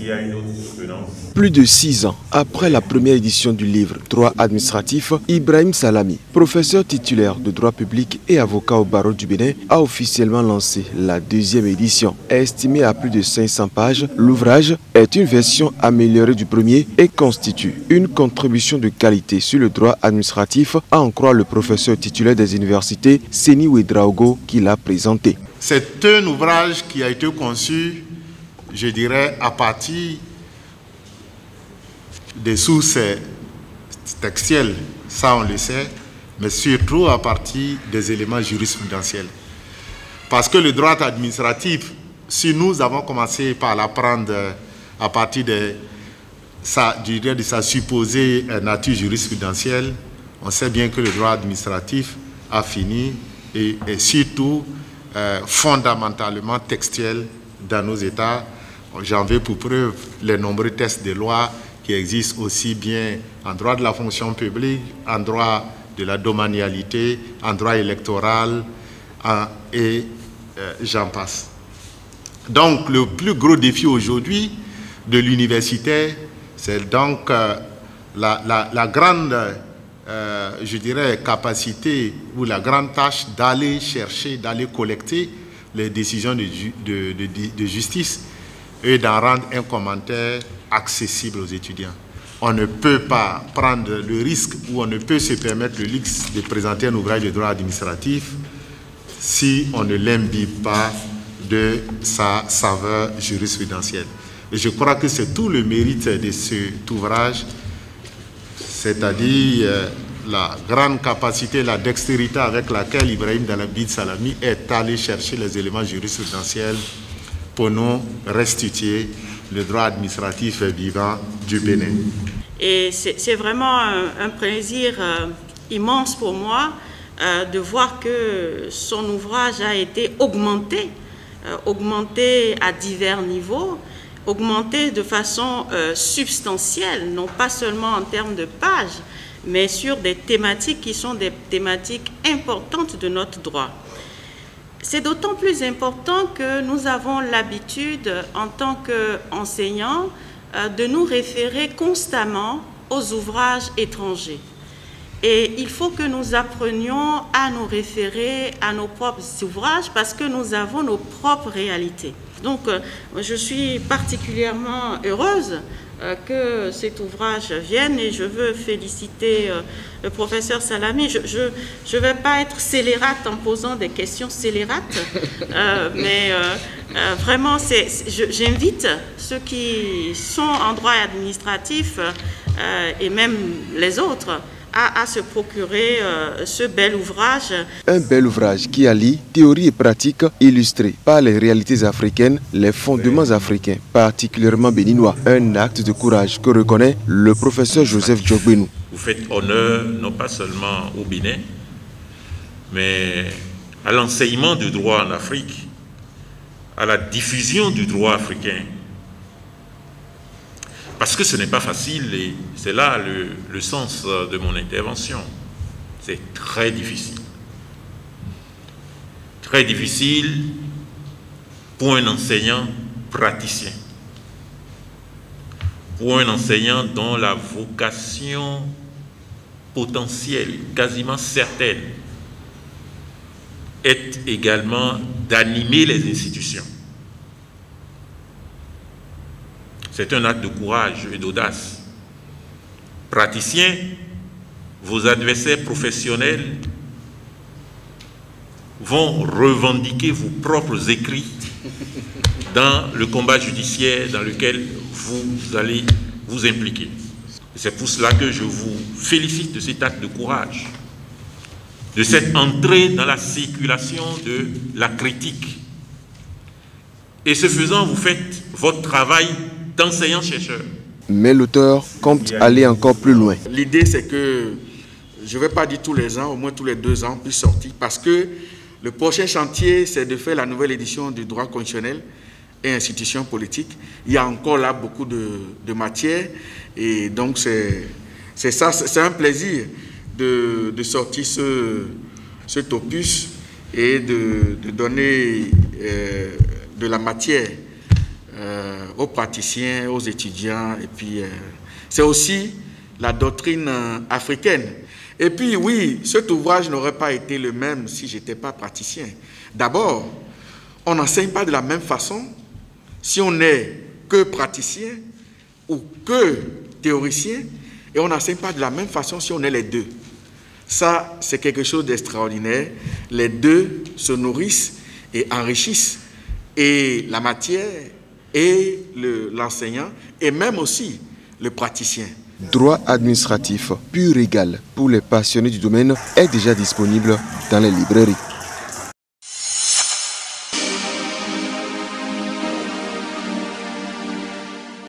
y a une autre soutenance. Plus de 6 ans après la première édition du livre « Droit administratif », Ibrahim Salami, professeur titulaire de droit public et avocat au barreau du Bénin, a officiellement lancé la deuxième édition. Estimé à plus de 500 pages, l'ouvrage est une version améliorée du premier et constitue une contribution de qualité sur le droit administratif, à en croire le professeur titulaire des universités, Seni Ouedraogo, qui l'a présenté. C'est un ouvrage qui a été conçu, je dirais, à partir des sources textuelles, ça on le sait, mais surtout à partir des éléments jurisprudentiels. Parce que le droit administratif, si nous avons commencé par l'apprendre à partir de sa supposée nature jurisprudentielle, on sait bien que le droit administratif a fini et est surtout fondamentalement textuel dans nos États. J'en veux pour preuve les nombreux textes de loi qui existent aussi bien en droit de la fonction publique, en droit de la domanialité, en droit électoral, et j'en passe. Donc le plus gros défi aujourd'hui de l'université, c'est donc la grande, je dirais, capacité ou la grande tâche d'aller chercher, d'aller collecter les décisions de justice et d'en rendre un commentaire accessible aux étudiants. On ne peut pas prendre le risque ou on ne peut se permettre le luxe de présenter un ouvrage de droit administratif si on ne l'imbibe pas de sa saveur jurisprudentielle. Et je crois que c'est tout le mérite de cet ouvrage, c'est-à-dire la grande capacité, la dextérité avec laquelle Ibrahim Dalabid Salami est allé chercher les éléments jurisprudentiels pour nous restituer le droit administratif vivant du Bénin. Et c'est vraiment un plaisir immense pour moi de voir que son ouvrage a été augmenté à divers niveaux, augmenté de façon substantielle, non pas seulement en termes de pages, mais sur des thématiques qui sont des thématiques importantes de notre droit. C'est d'autant plus important que nous avons l'habitude, en tant qu'enseignants, de nous référer constamment aux ouvrages étrangers. Et il faut que nous apprenions à nous référer à nos propres ouvrages parce que nous avons nos propres réalités. Donc, je suis particulièrement heureuse que cet ouvrage vienne et je veux féliciter le professeur Salami. Je ne vais pas être scélérate en posant des questions scélérates, mais vraiment, j'invite ceux qui sont en droit administratif et même les autres à se procurer ce bel ouvrage. Un bel ouvrage qui allie théorie et pratique illustrée par les réalités africaines, les fondements africains, particulièrement béninois. Un acte de courage que reconnaît le professeur Joseph Djogbenou. Vous faites honneur non pas seulement au Bénin, mais à l'enseignement du droit en Afrique, à la diffusion du droit africain. Parce que ce n'est pas facile et c'est là le sens de mon intervention. C'est très difficile. Très difficile pour un enseignant praticien. Pour un enseignant dont la vocation potentielle, quasiment certaine, est également d'animer les institutions. C'est un acte de courage et d'audace. Praticiens, vos adversaires professionnels vont revendiquer vos propres écrits dans le combat judiciaire dans lequel vous allez vous impliquer. C'est pour cela que je vous félicite de cet acte de courage, de cette entrée dans la circulation de la critique. Et ce faisant, vous faites votre travail d'enseignant-chercheur. Mais l'auteur compte aller encore plus loin. L'idée, c'est que, je ne vais pas dire tous les ans, au moins tous les 2 ans, puis sortir, parce que le prochain chantier, c'est de faire la nouvelle édition du droit constitutionnel et institutions politiques. Il y a encore là beaucoup de matière, et donc c'est ça, c'est un plaisir de sortir cet opus et de donner de la matière aux praticiens, aux étudiants, et puis c'est aussi la doctrine africaine. Et puis oui, cet ouvrage n'aurait pas été le même si je n'étais pas praticien. D'abord, on n'enseigne pas de la même façon si on n'est que praticien ou que théoricien, et on n'enseigne pas de la même façon si on est les deux. Ça, c'est quelque chose d'extraordinaire. Les deux se nourrissent et enrichissent, et la matière, et l'enseignant, et même aussi le praticien. Droit administratif pur égal pour les passionnés du domaine est déjà disponible dans les librairies.